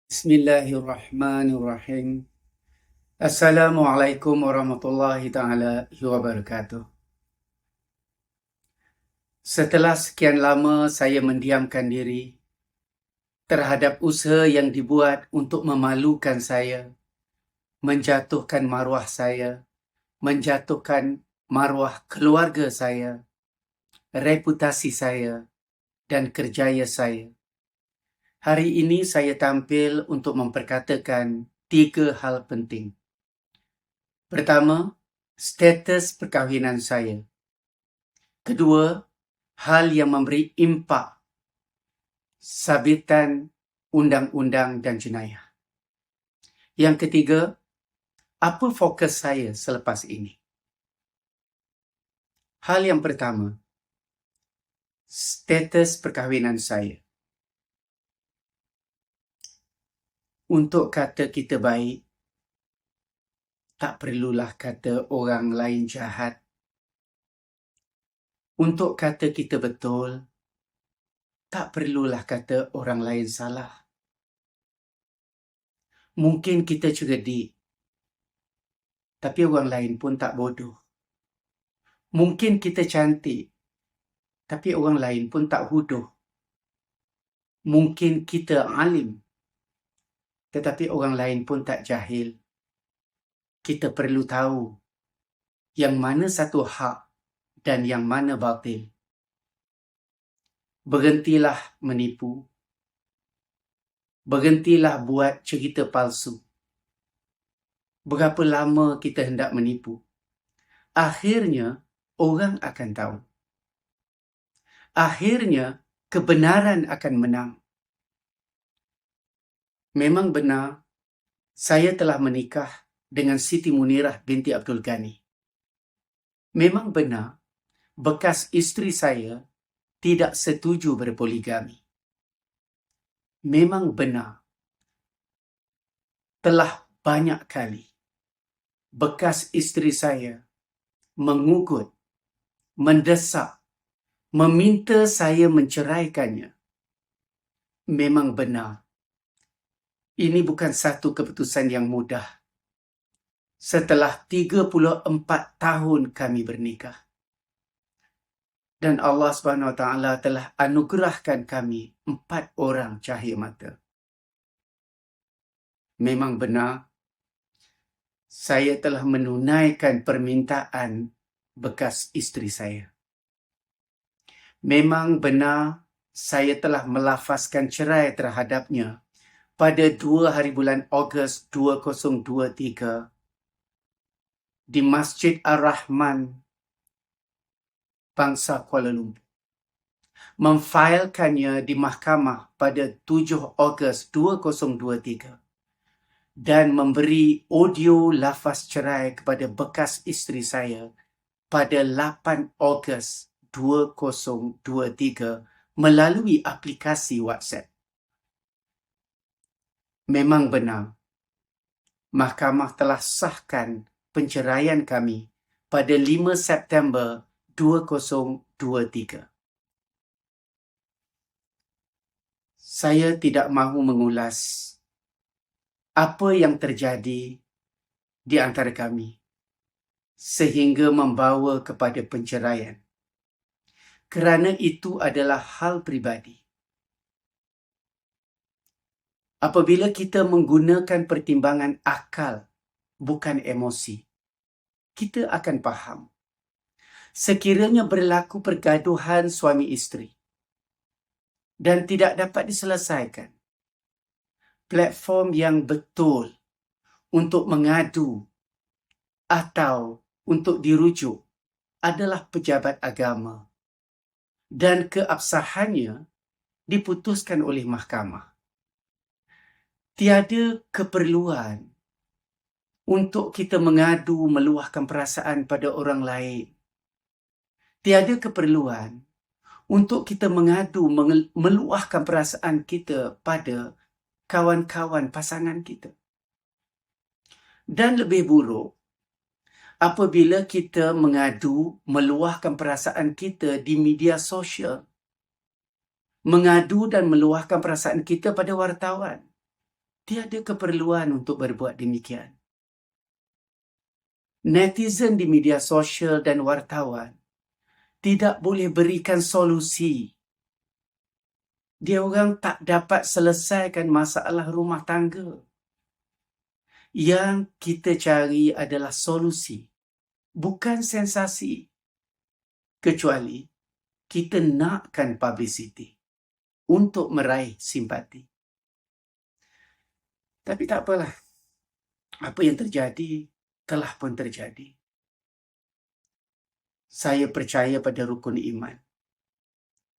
Bismillahirrahmanirrahim. Assalamualaikum warahmatullahi taala wabarakatuh. Setelah sekian lama saya mendiamkan diri terhadap usaha yang dibuat untuk memalukan saya, menjatuhkan maruah saya, menjatuhkan maruah keluarga saya, reputasi saya dan kerjaya saya. Hari ini saya tampil untuk memperkatakan 3 hal penting. Pertama, status perkahwinan saya. Kedua, hal yang memberi impak sabitan undang-undang dan jenayah. Yang ketiga, apa fokus saya selepas ini? Hal yang pertama, status perkahwinan saya. Untuk kata kita baik, tak perlulah kata orang lain jahat. Untuk kata kita betul, tak perlulah kata orang lain salah. Mungkin kita cerdik, tapi orang lain pun tak bodoh. Mungkin kita cantik, tapi orang lain pun tak huduh. Mungkin kita alim, tetapi orang lain pun tak jahil. Kita perlu tahu yang mana satu hak dan yang mana batil. Berhentilah menipu. Berhentilah buat cerita palsu. Berapa lama kita hendak menipu? Akhirnya, orang akan tahu. Akhirnya, kebenaran akan menang. Memang benar, saya telah menikah dengan Siti Munirah binti Abdul Ghani. Memang benar, bekas isteri saya tidak setuju berpoligami. Memang benar, telah banyak kali bekas isteri saya mengugut, mendesak, meminta saya menceraikannya. Memang benar, ini bukan satu keputusan yang mudah. Setelah 34 tahun kami bernikah. Dan Allah SWT telah anugerahkan kami 4 orang cahaya mata. Memang benar, saya telah menunaikan permintaan bekas isteri saya. Memang benar, saya telah melafazkan cerai terhadapnya pada 2 hari bulan Ogos 2023 di Masjid Ar-Rahman, Bangsa Kuala Lumpur. Memfailkannya di mahkamah pada 7 Ogos 2023 dan memberi audio lafaz cerai kepada bekas isteri saya pada 8 Ogos 2023 melalui aplikasi WhatsApp. Memang benar, mahkamah telah sahkan penceraian kami pada 5 September 2023. Saya tidak mahu mengulas apa yang terjadi di antara kami sehingga membawa kepada penceraian. Kerana itu adalah hal pribadi. Apabila kita menggunakan pertimbangan akal, bukan emosi, kita akan faham. Sekiranya berlaku pergaduhan suami isteri dan tidak dapat diselesaikan, platform yang betul untuk mengadu atau untuk dirujuk adalah pejabat agama dan keabsahannya diputuskan oleh mahkamah. Tiada keperluan untuk kita mengadu meluahkan perasaan pada orang lain. Tiada keperluan untuk kita mengadu meluahkan perasaan kita pada kawan-kawan pasangan kita. Dan lebih buruk, apabila kita mengadu meluahkan perasaan kita di media sosial. Mengadu dan meluahkan perasaan kita pada wartawan. Tiada keperluan untuk berbuat demikian. Netizen di media sosial dan wartawan tidak boleh berikan solusi. Dia orang tak dapat selesaikan masalah rumah tangga. Yang kita cari adalah solusi, bukan sensasi. Kecuali kita nakkan publicity untuk meraih simpati. Tapi tak apalah. Apa yang terjadi telah pun terjadi. Saya percaya pada rukun iman.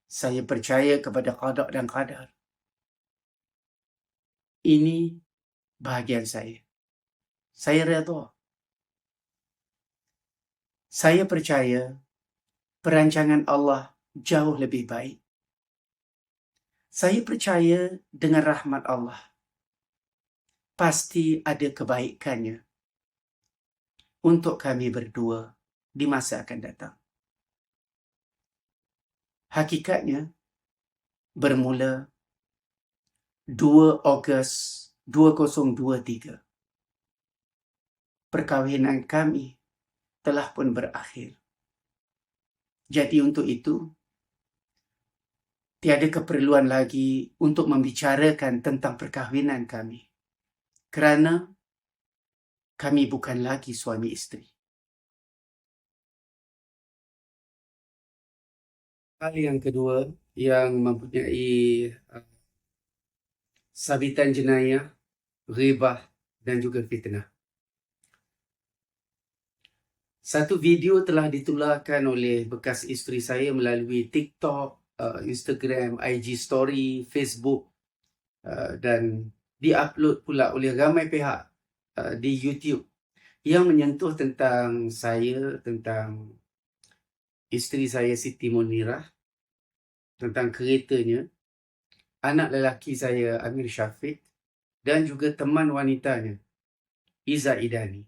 Saya percaya kepada qada dan qadar. Ini bahagian saya. Saya redha. Saya percaya perancangan Allah jauh lebih baik. Saya percaya dengan rahmat Allah. Pasti ada kebaikannya untuk kami berdua di masa akan datang. Hakikatnya, bermula 2 Ogos 2023, perkahwinan kami telah pun berakhir. Jadi untuk itu, tiada keperluan lagi untuk membicarakan tentang perkahwinan kami. Kerana kami bukan lagi suami isteri. Hal yang kedua yang mempunyai sabitan jenayah, ghibah dan juga fitnah. Satu video telah ditularkan oleh bekas isteri saya melalui TikTok, Instagram, IG Story, Facebook dan diupload pula oleh ramai pihak di YouTube yang menyentuh tentang saya, tentang isteri saya Siti Munirah, tentang keretanya, anak lelaki saya Amir Syafiq dan juga teman wanitanya Iza Idani.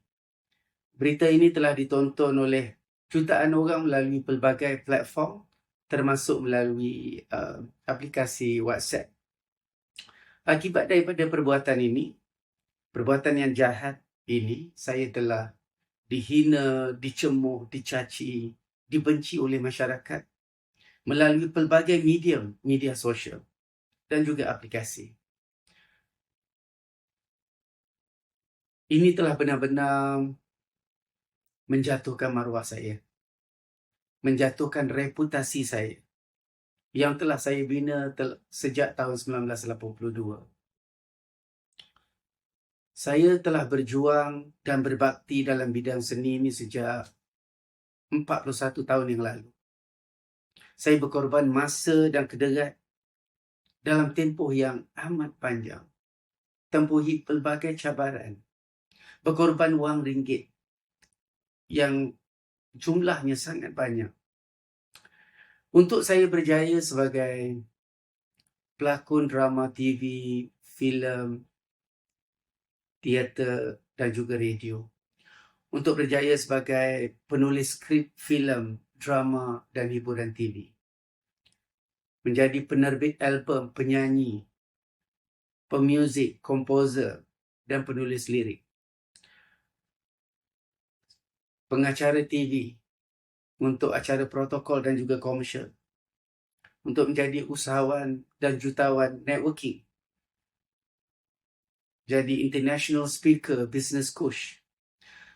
Berita ini telah ditonton oleh jutaan orang melalui pelbagai platform, termasuk melalui aplikasi WhatsApp. Akibat daripada perbuatan ini, perbuatan yang jahat ini, saya telah dihina, dicemuh, dicaci, dibenci oleh masyarakat melalui pelbagai media sosial dan juga aplikasi. Ini telah benar-benar menjatuhkan maruah saya, menjatuhkan reputasi saya yang telah saya bina sejak tahun 1982. Saya telah berjuang dan berbakti dalam bidang seni ini sejak 41 tahun yang lalu. Saya berkorban masa dan kederat dalam tempoh yang amat panjang, tempuhi pelbagai cabaran, berkorban wang ringgit yang jumlahnya sangat banyak untuk saya berjaya sebagai pelakon drama TV, filem, teater dan juga radio. Untuk berjaya sebagai penulis skrip filem, drama dan hiburan TV. Menjadi penerbit album, penyanyi, pemuzik, komposer dan penulis lirik. Pengacara TV untuk acara protokol dan juga komersial. Untuk menjadi usahawan dan jutawan networking. Jadi international speaker, business coach.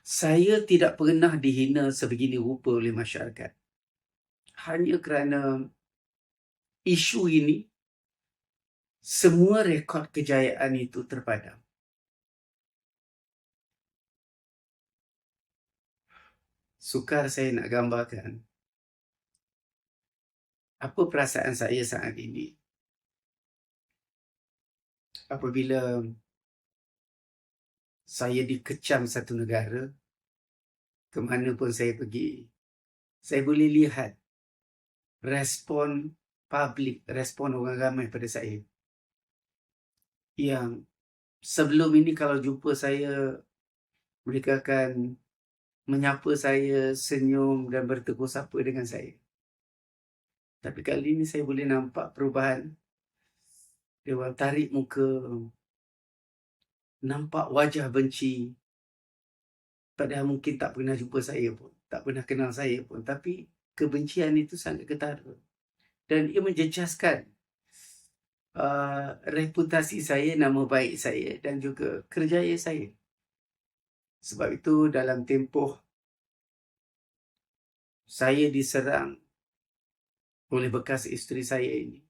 Saya tidak pernah dihina sebegini rupa oleh masyarakat. Hanya kerana isu ini, semua rekod kejayaan itu terpadam. Sukar saya nak gambarkan apa perasaan saya saat ini apabila saya dikecam satu negara, ke mana pun saya pergi, saya boleh lihat respon publik, respon orang ramai pada saya. Yang sebelum ini kalau jumpa saya, mereka akan menyapa saya, senyum dan bertegur sapa dengan saya. Tapi kali ini saya boleh nampak perubahan. Dia orang tarik muka, nampak wajah benci, padahal mungkin tak pernah jumpa saya pun, tak pernah kenal saya pun, tapi kebencian itu sangat ketara dan ia menjejaskan reputasi saya, nama baik saya dan juga kerjaya saya. Sebab itu dalam tempoh saya diserang oleh bekas isteri saya ini,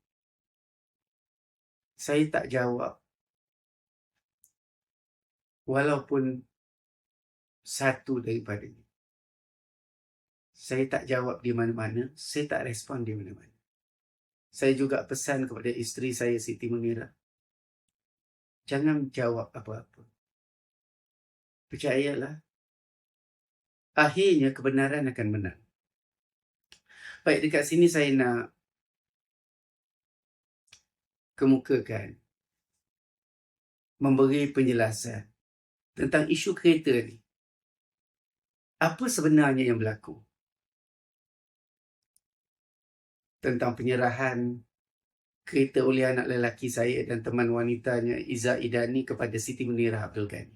saya tak jawab walaupun satu daripadanya. Saya tak jawab di mana-mana, saya tak respon di mana-mana. Saya juga pesan kepada isteri saya, Siti Munirah, jangan jawab apa-apa. Percayalah, akhirnya kebenaran akan menang. Baik, dekat sini saya nak kemukakan, memberi penjelasan tentang isu kereta ni. Apa sebenarnya yang berlaku? Tentang penyerahan kereta oleh anak lelaki saya dan teman wanitanya Iza Idani kepada Siti Munirah Abdul Ghani.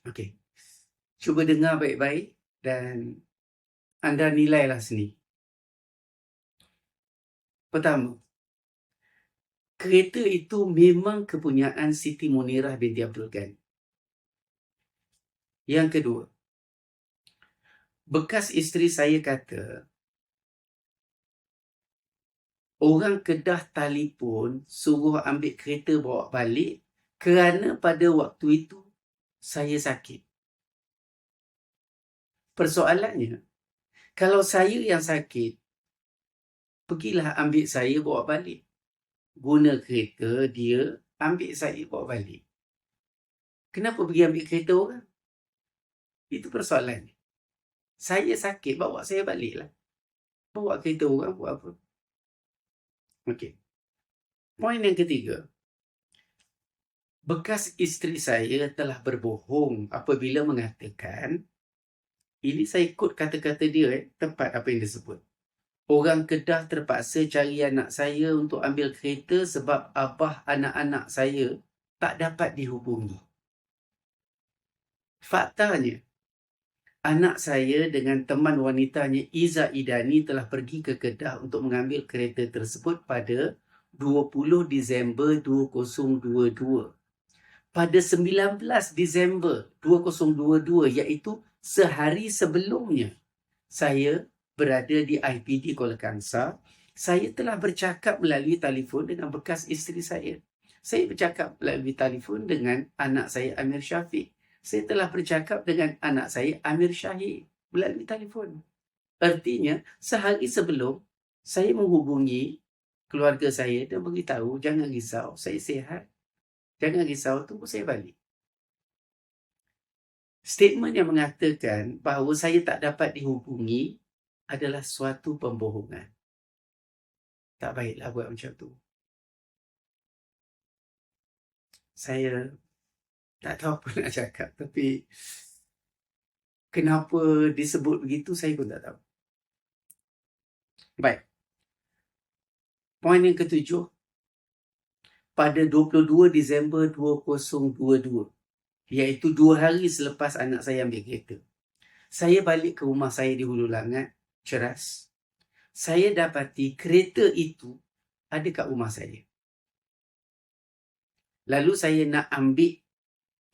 Okey. Cuba dengar baik-baik dan anda nilailah sendiri. Pertama, kereta itu memang kepunyaan Siti Munirah binti Abdul Ghani. Yang kedua, bekas isteri saya kata, orang Kedah telefon suruh ambil kereta bawa balik kerana pada waktu itu saya sakit. Persoalannya, kalau saya yang sakit, pergilah ambil saya bawa balik. Guna kereta dia, ambil saya bawa balik. Kenapa pergi ambil kereta orang? Itu persoalannya. Saya sakit, bawa saya baliklah. Bawa kereta orang buat apa? Okey. Poin yang ketiga. Bekas isteri saya telah berbohong apabila mengatakan, ini saya ikut kata-kata dia, tepat apa yang dia sebut. Orang Kedah terpaksa cari anak saya untuk ambil kereta sebab abah anak-anak saya tak dapat dihubungi. Faktanya, anak saya dengan teman wanitanya Iza Idani telah pergi ke Kedah untuk mengambil kereta tersebut pada 20 Disember 2022. Pada 19 Disember 2022, iaitu sehari sebelumnya saya berada di IPD Kuala Kangsar, saya telah bercakap melalui telefon dengan bekas isteri saya. Saya bercakap melalui telefon dengan anak saya Amir Syafiq. Saya telah bercakap dengan anak saya Amir Syahid melalui telefon. Artinya, sehari sebelum saya menghubungi keluarga saya dan beritahu, jangan risau, saya sihat. Jangan risau, tunggu saya balik. Statement yang mengatakan bahawa saya tak dapat dihubungi adalah suatu pembohongan. Tak baiklah buat macam tu. Saya tak tahu apa nak cakap, tapi kenapa disebut begitu saya pun tak tahu. Baik. Poin yang ketujuh. Pada 22 Disember 2022, iaitu 2 hari selepas anak saya ambil kereta, saya balik ke rumah saya di Hulu Langat, Ceras. Saya dapati kereta itu ada kat rumah saya. Lalu saya nak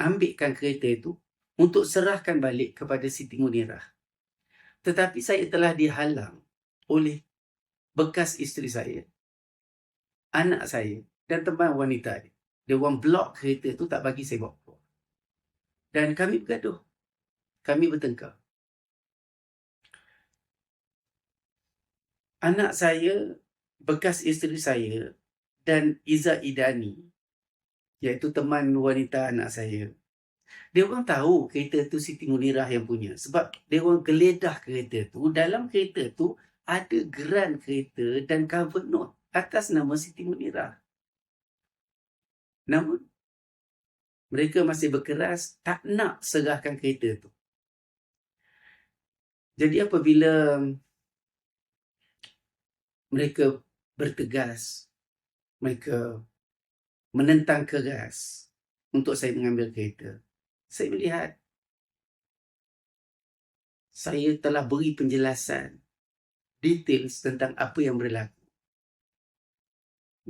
ambilkan kereta itu untuk serahkan balik kepada Siti Munirah. Tetapi saya telah dihalang oleh bekas isteri saya, anak saya dan teman wanita dia. Dia orang blok kereta tu, tak bagi saya bawa keluar. Dan kami bergaduh. Kami bertengkar. Anak saya, bekas isteri saya dan Iza Idani, iaitu teman wanita anak saya, dia orang tahu kereta tu Siti Munirah yang punya. Sebab dia orang geledah kereta tu. Dalam kereta tu ada geran kereta dan cover note atas nama Siti Munirah. Namun, mereka masih berkeras tak nak serahkan kereta tu. Jadi apabila mereka bertegas, mereka menentang keras, untuk saya mengambil kereta, saya melihat saya telah beri penjelasan detail tentang apa yang berlaku.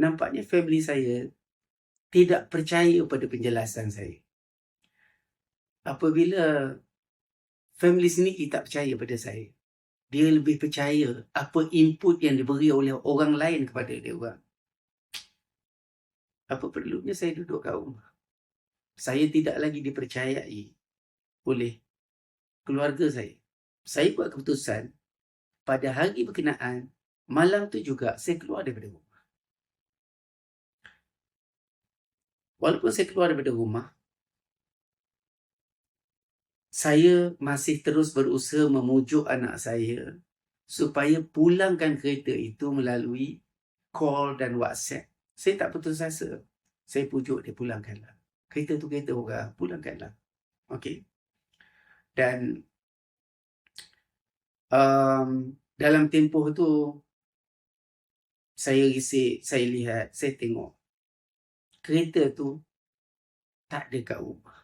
Nampaknya family saya tidak percaya pada penjelasan saya. Apabila family sendiri tak percaya pada saya, dia lebih percaya apa input yang diberi oleh orang lain kepada dia orang. Apa perlunya saya duduk kat rumah? Saya tidak lagi dipercayai oleh keluarga saya. Saya buat keputusan pada hari berkenaan, malam tu juga saya keluar daripada rumah. Walaupun saya keluar daripada rumah, saya masih terus berusaha memujuk anak saya supaya pulangkan kereta itu melalui call dan WhatsApp. Saya tak putus asa. Saya pujuk dia, pulangkanlah. Kereta tu kereta orang, pulangkanlah. Okey. Dan dalam tempoh tu, saya risik, saya lihat, saya tengok. Kereta tu tak ada kat rumah.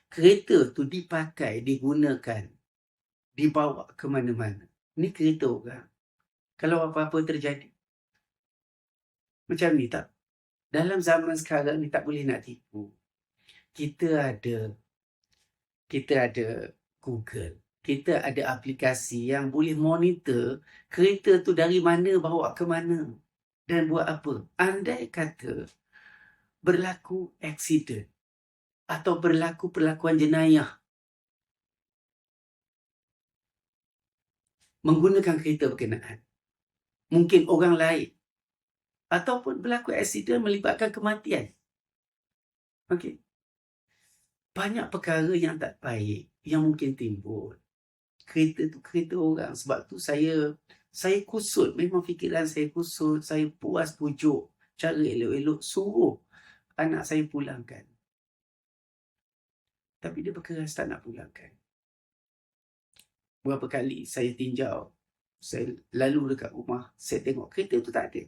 Kereta tu dipakai, digunakan, dibawa ke mana-mana. Ni kereta orang. Kalau apa-apa terjadi, macam ni tak? Dalam zaman sekarang ni tak boleh nak tipu. Kita ada Google. Kita ada aplikasi yang boleh monitor kereta tu dari mana bawa ke mana dan buat apa. Andai kata berlaku aksiden atau berlaku perlakuan jenayah menggunakan kereta berkenaan, mungkin orang lain, ataupun berlaku aksiden melibatkan kematian. Okey. Banyak perkara yang tak baik yang mungkin timbul. Kereta tu kereta orang. Sebab tu saya kusut. Memang fikiran saya kusut. Saya puas pujuk. Cara elok-elok suruh anak saya pulangkan. Tapi dia berkeras tak nak pulangkan. Berapa kali saya tinjau, saya lalu dekat rumah, saya tengok kereta tu tak ada.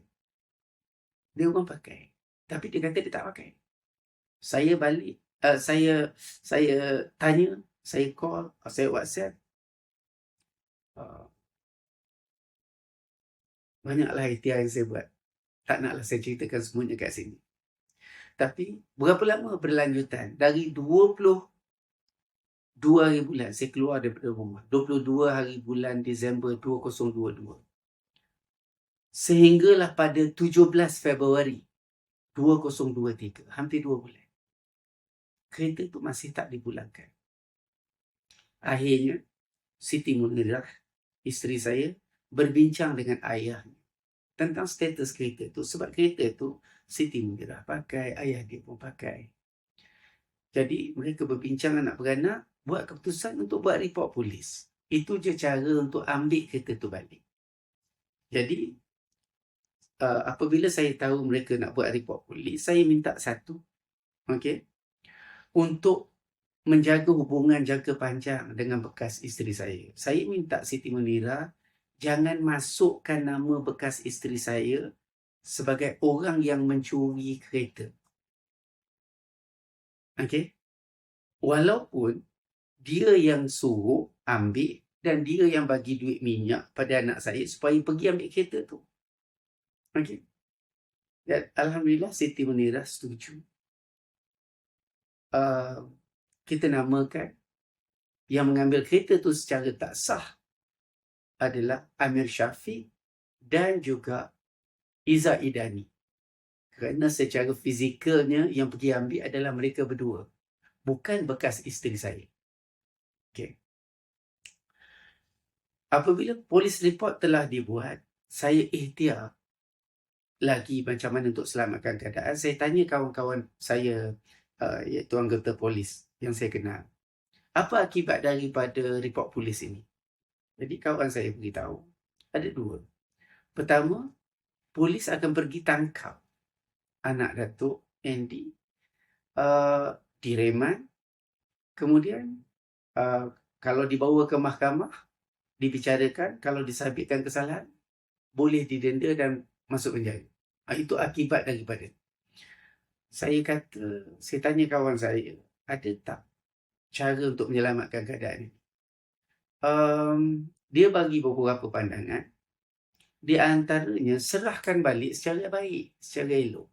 Dia orang pakai. Tapi dia kata dia tak pakai. Saya balik, saya tanya, saya call, saya WhatsApp. Banyaklah ikhtiar yang saya buat. Tak naklah saya ceritakan semuanya kat sini. Tapi berapa lama berlanjutan? Dari 22 hari bulan saya keluar daripada rumah. 22 hari bulan Disember 2022. Sehinggalah pada 17 Februari 2023. Hampir 2 bulan. Kereta tu masih tak dipulangkan. Akhirnya, Siti Munirah, isteri saya, berbincang dengan ayahnya tentang status kereta tu. Sebab kereta tu Siti Munirah pakai, ayah dia pun pakai. Jadi mereka berbincang anak beranak, buat keputusan untuk buat report polis. Itu je cara untuk ambil kereta tu balik. Jadi apabila saya tahu mereka nak buat report polis, saya minta satu, okey, untuk menjaga hubungan jangka panjang dengan bekas isteri saya. Saya minta Siti Munirah jangan masukkan nama bekas isteri saya sebagai orang yang mencuri kereta. Okey? Walaupun dia yang suruh ambil dan dia yang bagi duit minyak pada anak saya supaya pergi ambil kereta tu. Okey? Dan alhamdulillah Siti Munirah setuju. Kita namakan yang mengambil kereta tu secara tak sah adalah Amir Syafiq dan juga Iza Idani. Kerana secara fizikalnya yang pergi ambil adalah mereka berdua. Bukan bekas isteri saya. Okay. Apabila polis report telah dibuat, saya ikhtiar lagi macam mana untuk selamatkan keadaan. Saya tanya kawan-kawan saya, iaitu anggota polis yang saya kenal. Apa akibat daripada report polis ini? Jadi kawan saya beritahu, ada dua. Pertama, polis akan pergi tangkap anak Datuk Andy, direman. Kemudian kalau dibawa ke mahkamah, dibicarakan, kalau disabitkan kesalahan, boleh didenda dan masuk penjara. Itu akibat daripada. saya tanya kawan saya, ada tak cara untuk menyelamatkan keadaan ini? Dia bagi beberapa pandangan. Di antaranya, serahkan balik secara baik, secara elok.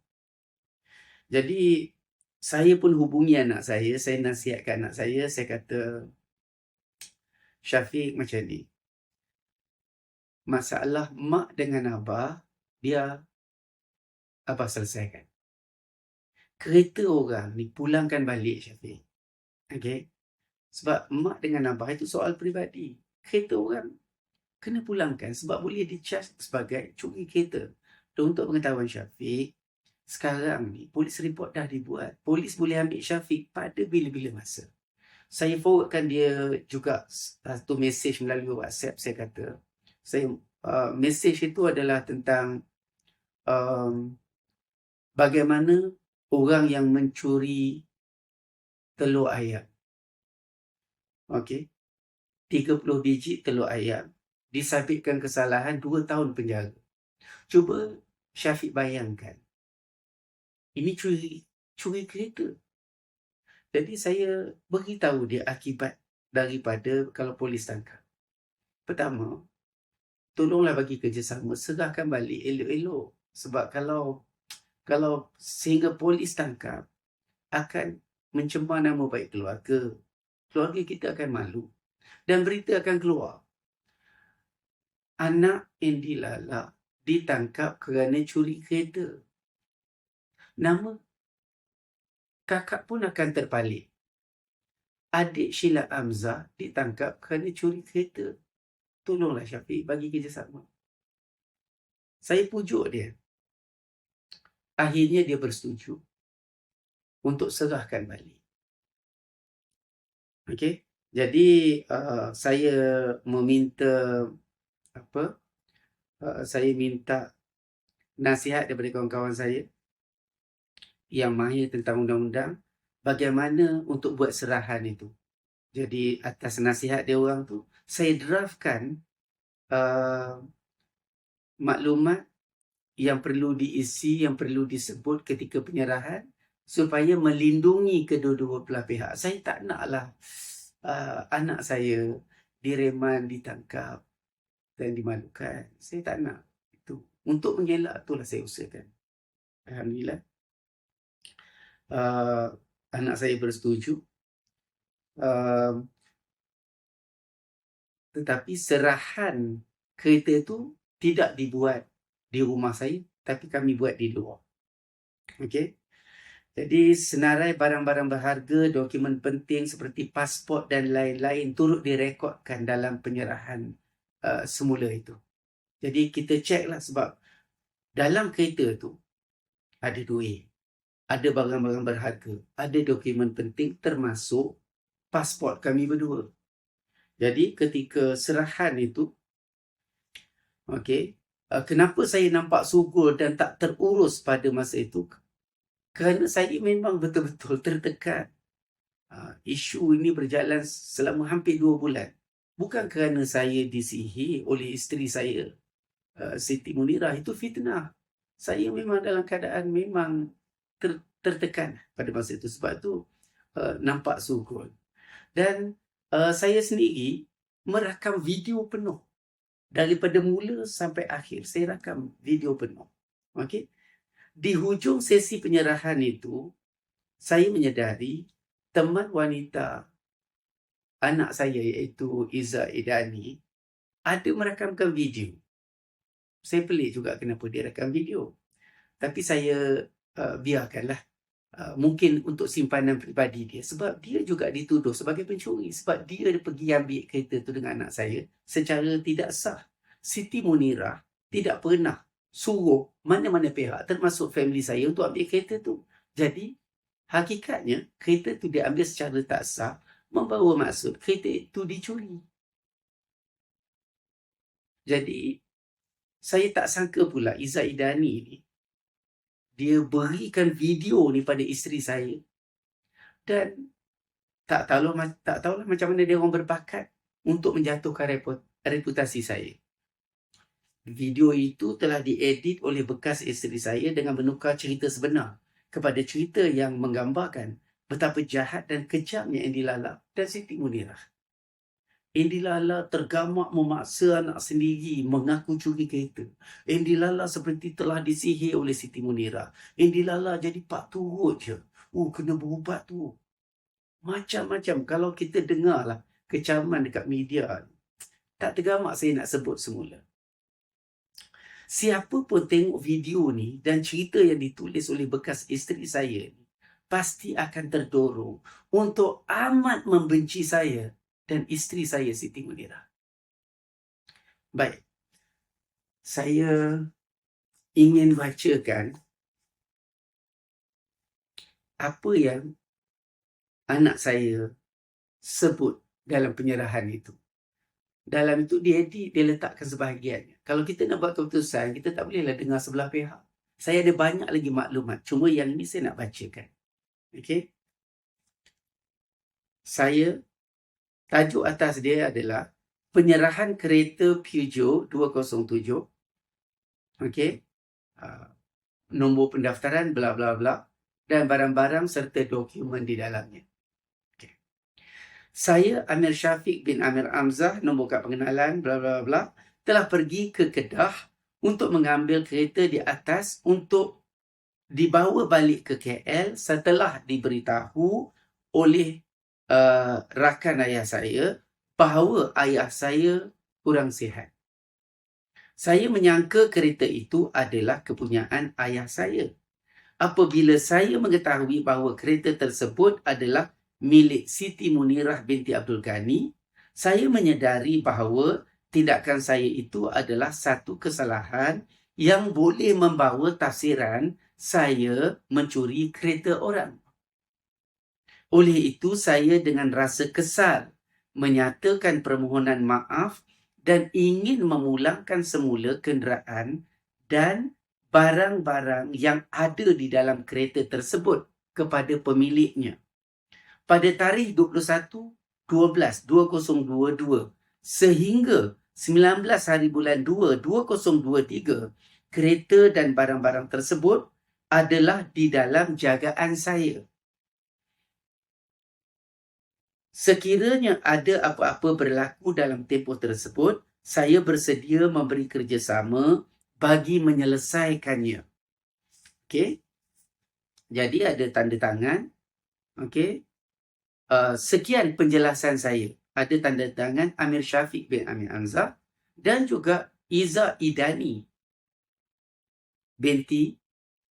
Jadi, saya pun hubungi anak saya nasihatkan anak saya kata, Syafiq macam ni, masalah mak dengan abah, biar abah selesaikan. Kereta orang ni pulangkan balik, Syafiq. Okay? Sebab mak dengan abah itu soal peribadi. Kereta orang kena pulangkan sebab boleh dicas sebagai curi kereta. Dan untuk pengetahuan Syafiq, sekarang ni polis report dah dibuat. Polis boleh ambil Syafiq pada bila-bila masa. Saya forwardkan dia juga satu mesej melalui WhatsApp. Saya kata, mesej itu adalah tentang bagaimana orang yang mencuri telur ayam, okey, 30 biji telur ayam, disabitkan kesalahan 2 tahun penjara. Cuba Syafiq bayangkan, ini curi kereta. Jadi saya beritahu dia akibat daripada kalau polis tangkap. Pertama, tolonglah bagi kerjasama, serahkan balik elok-elok. Sebab kalau sehingga polis tangkap, akan mencemar nama baik keluarga. Keluarga kita akan malu. Dan berita akan keluar. Anak Andy Lala ditangkap kerana curi kereta. Nama kakak pun akan terpalit. Adik Sheila Hamzah ditangkap kerana curi kereta. Tolonglah Syafiq bagi kerjasama. Saya pujuk dia. Akhirnya dia bersetuju untuk serahkan balik. Okey. Jadi saya meminta saya minta nasihat daripada kawan-kawan saya yang mahir tentang undang-undang, bagaimana untuk buat serahan itu. Jadi atas nasihat dia orang tu, saya draftkan maklumat yang perlu diisi, yang perlu disebut ketika penyerahan supaya melindungi kedua-dua belah pihak. Saya tak naklah anak saya direman, ditangkap dan dimalukan. Saya tak nak itu. Untuk mengelak itulah saya usahakan. Alhamdulillah. Anak saya bersetuju. Tetapi serahan kereta itu tidak dibuat di rumah saya, tapi kami buat di luar. Okey. Jadi senarai barang-barang berharga, dokumen penting seperti pasport dan lain-lain turut direkodkan dalam penyerahan semula itu. Jadi kita ceklah sebab dalam kereta tu ada duit, ada barang-barang berharga, ada dokumen penting termasuk pasport kami berdua. Jadi ketika serahan itu, okey, kenapa saya nampak subur dan tak terurus pada masa itu? Kerana saya memang betul-betul tertekan. Isu ini berjalan selama hampir 2 bulan. Bukan kerana saya disihir oleh isteri saya, Siti Munirah. Itu fitnah. Saya memang dalam keadaan memang tertekan pada masa itu. Sebab tu nampak sukun. Dan saya sendiri merakam video penuh. Daripada mula sampai akhir, saya rakam video penuh. Okey. Di hujung sesi penyerahan itu, saya menyedari teman wanita anak saya iaitu Iza Idani ada merakamkan video. Saya pelik juga kenapa dia rakam video. Tapi saya biarkanlah. Mungkin untuk simpanan peribadi dia. Sebab dia juga dituduh sebagai pencuri. Sebab dia pergi ambil kereta tu dengan anak saya secara tidak sah. Siti Munirah tidak pernah suruh mana-mana pihak termasuk family saya untuk ambil kereta tu. Jadi hakikatnya kereta tu diambil secara tak sah, membawa maksud kereta itu dicuri. Jadi saya tak sangka pula Iza Idani ni dia berikan video ni pada isteri saya. Dan tak tahulah macam mana dia orang berbakat untuk menjatuhkan reputasi saya. Video itu telah diedit oleh bekas isteri saya dengan menukar cerita sebenar. kepada cerita yang menggambarkan betapa jahat dan kejamnya Andy Lala dan Siti Munirah. Andy Lala tergamak memaksa anak sendiri mengaku curi kereta. Andy Lala seperti telah disihir oleh Siti Munirah. Andy Lala jadi pak turut je. Kena berubat tu. Macam-macam. Kalau kita dengarlah kecaman dekat media, tak tergamak saya nak sebut semula. Siapa pun tengok video ni dan cerita yang ditulis oleh bekas isteri saya ni, pasti akan terdorong untuk amat membenci saya dan isteri saya Siti Munirah. Baik, saya ingin bacakan apa yang anak saya sebut dalam penyerahan itu. Dalam itu dia letakkan sebahagiannya. Kalau kita nak buat keputusan, kita tak bolehlah dengar sebelah pihak. Saya ada banyak lagi maklumat. Cuma yang ini saya nak bacakan. Okey? Tajuk atas dia adalah penyerahan kereta Peugeot 207. Okey? Nombor pendaftaran, bla bla bla. Dan barang-barang serta dokumen di dalamnya. Saya, Amir Syafiq bin Amir Amzah, nombor kad pengenalan, bla bla bla, telah pergi ke Kedah untuk mengambil kereta di atas untuk dibawa balik ke KL setelah diberitahu oleh rakan ayah saya bahawa ayah saya kurang sihat. Saya menyangka kereta itu adalah kepunyaan ayah saya. Apabila saya mengetahui bahawa kereta tersebut adalah milik Siti Munirah binti Abdul Ghani, saya menyedari bahawa tindakan saya itu adalah satu kesalahan yang boleh membawa tafsiran saya mencuri kereta orang. Oleh itu, saya dengan rasa kesal menyatakan permohonan maaf dan ingin memulangkan semula kenderaan dan barang-barang yang ada di dalam kereta tersebut kepada pemiliknya. Pada tarikh 21/12/2022 sehingga 19 hari bulan 2 2023, kereta dan barang-barang tersebut adalah di dalam jagaan saya. Sekiranya ada apa-apa berlaku dalam tempoh tersebut, saya bersedia memberi kerjasama bagi menyelesaikannya. Okey. Jadi ada tanda tangan. Okey. Sekian penjelasan saya. Ada tanda tangan Amir Syafiq bin Amir Amzah dan juga Iza Idani binti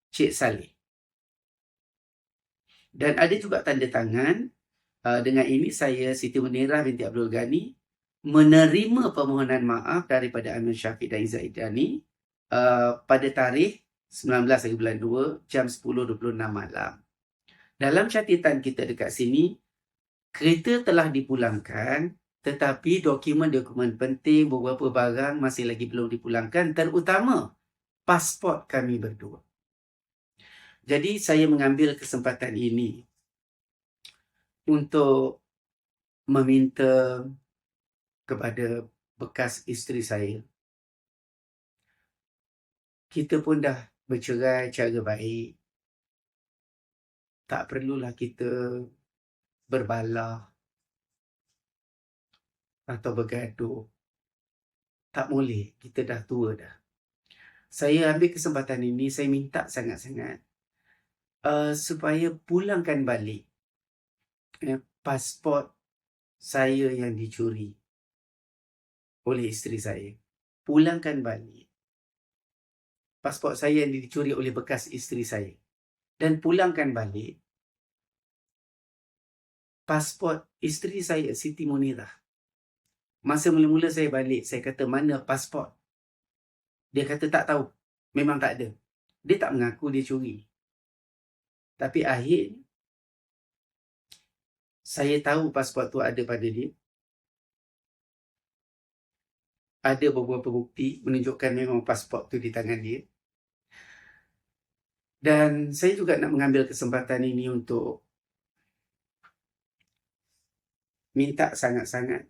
Cik Saleh. Dan ada juga tanda tangan, dengan ini saya, Siti Munirah binti Abdul Ghani, menerima permohonan maaf daripada Amir Syafiq dan Iza Idani pada tarikh 19 hari bulan 2 jam 10.26 malam. Dalam catatan kita dekat sini, kereta telah dipulangkan, tetapi dokumen-dokumen penting, beberapa barang masih lagi belum dipulangkan, terutama pasport kami berdua. Jadi saya mengambil kesempatan ini untuk meminta kepada bekas isteri saya. Kita pun dah bercerai cara baik. Tak perlulah kita berbalah atau bergaduh. Tak boleh, kita dah tua dah. Saya ambil kesempatan ini, saya minta sangat-sangat supaya pulangkan balik pasport saya yang dicuri oleh isteri saya. Pulangkan balik pasport saya yang dicuri oleh bekas isteri saya. Dan pulangkan balik pasport isteri saya, Siti Munirah. Masa mula-mula saya balik, saya kata, mana pasport? Dia kata tak tahu. Memang tak ada. Dia tak mengaku dia curi. Tapi akhir saya tahu pasport tu ada pada dia. Ada beberapa bukti menunjukkan memang pasport tu di tangan dia. Dan saya juga nak mengambil kesempatan ini untuk minta sangat-sangat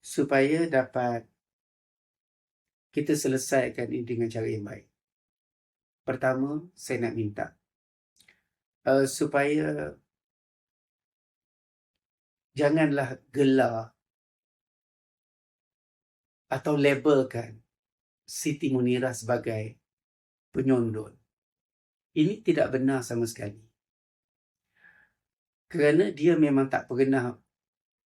supaya dapat kita selesaikan ini dengan cara yang baik. Pertama, saya nak minta supaya janganlah gelar atau labelkan Siti Munirah sebagai penyondol. Ini tidak benar sama sekali. Kerana dia memang tak pernah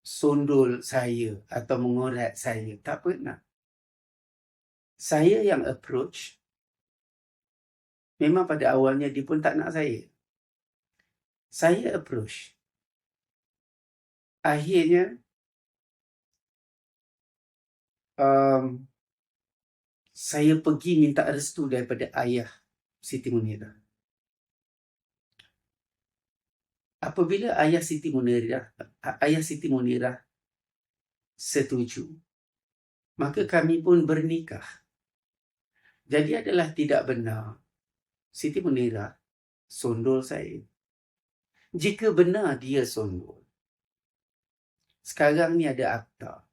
sondol saya atau mengorat saya. Tak pernah. Saya yang approach. Memang pada awalnya dia pun tak nak saya. Saya approach. Akhirnya, saya pergi minta restu daripada ayah Siti Munirah. Apabila ayah Siti Munirah setuju, maka kami pun bernikah. Jadi adalah tidak benar Siti Munirah sondol saya. Jika benar dia sondol, sekarang ni ada akta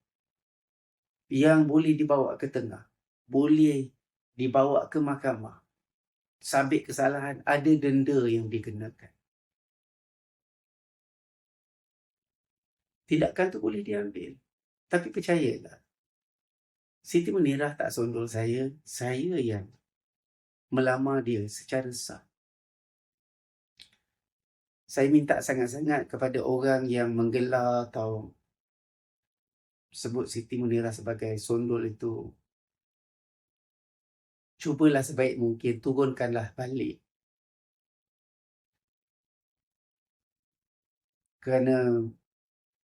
yang boleh dibawa ke tengah, boleh dibawa ke mahkamah. Sabit kesalahan, ada denda yang dikenakan. Tindakan tu boleh diambil. Tapi percayalah, Siti Munirah tak sondol saya yang melamar dia secara sah. Saya minta sangat-sangat kepada orang yang menggelar atau sebut Siti Munirah sebagai sondol itu, cubalah sebaik mungkin, turunkanlah balik. Kerana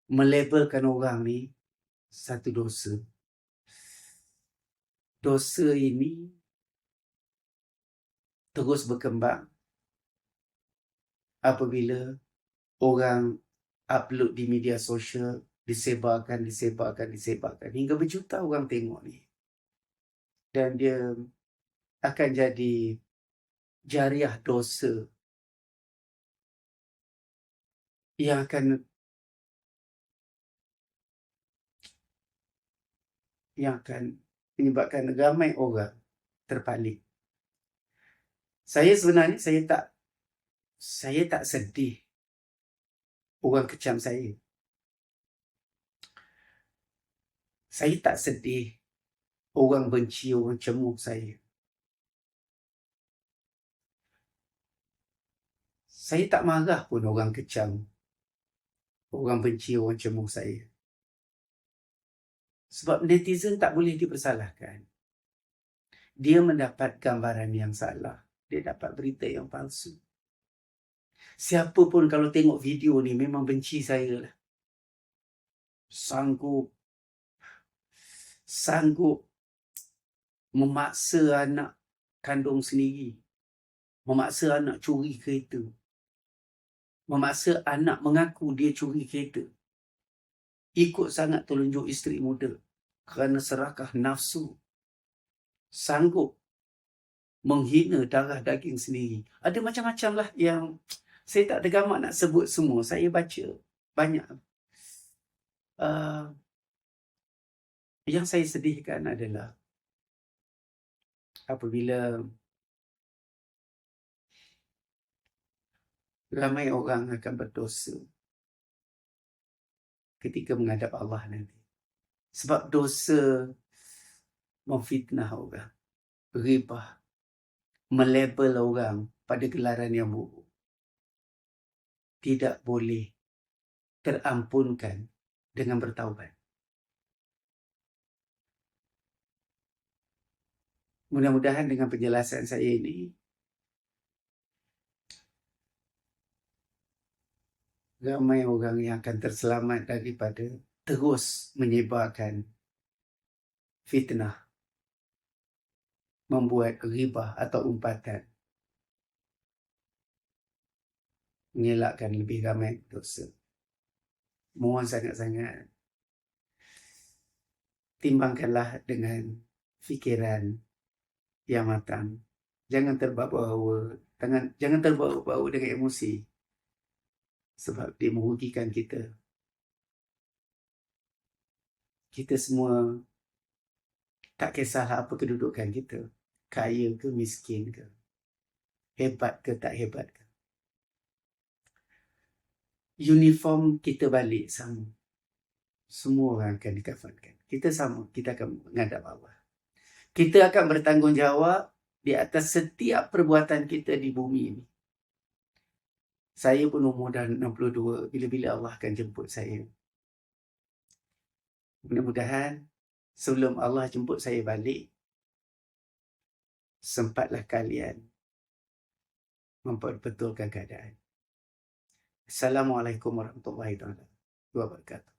melabelkan orang ni satu dosa. Dosa ini terus berkembang apabila orang upload di media sosial, disebarkan hingga berjuta orang tengok ni. Dan dia akan jadi jariah dosa yang akan menyebabkan ramai orang terpaling. Saya sebenarnya saya tak sedih orang kecam saya. Saya tak sedih orang benci, orang cemooh saya. Saya tak marah pun orang kecam, orang benci, orang cemooh saya. Sebab netizen tak boleh dipersalahkan. Dia mendapat gambaran yang salah. Dia dapat berita yang palsu. Siapa pun kalau tengok video ni memang benci saya lah. Sanggup memaksa anak kandung sendiri. Memaksa anak curi kereta. Memaksa anak mengaku dia curi kereta. Ikut sangat telunjuk isteri muda kerana serakah nafsu. Sanggup menghina darah daging sendiri. Ada macam-macam lah yang saya tak ada gamak nak sebut semua. Saya baca banyak. Yang saya sedihkan adalah apabila ramai orang akan berdosa ketika menghadap Allah nanti. Sebab dosa memfitnah orang, ghibah, melabel orang pada gelaran yang buruk, tidak boleh terampunkan dengan bertaubat. Mudah-mudahan dengan penjelasan saya ini, ramai orang yang akan terselamat daripada terus menyebarkan fitnah, membuat ghibah atau umpatan, mengelakkan lebih ramai dosa. Mohon sangat-sangat timbangkanlah dengan fikiran yang matang. Jangan terbawa-bawa dengan emosi. Sebab dia merugikan kita. Kita semua tak kisahlah apa kedudukan kita, kaya ke miskin ke. hebat ke tak hebat ke. Uniform kita balik sama. Semua orang akan dikafankan. Kita sama, kita akan menghadap Allah. Kita akan bertanggungjawab di atas setiap perbuatan kita di bumi ini. Saya pun umur dah 62, bila-bila Allah akan jemput saya. Mudah-mudahan sebelum Allah jemput saya balik, sempatlah kalian memperbetulkan keadaan. Assalamualaikum warahmatullahi wabarakatuh.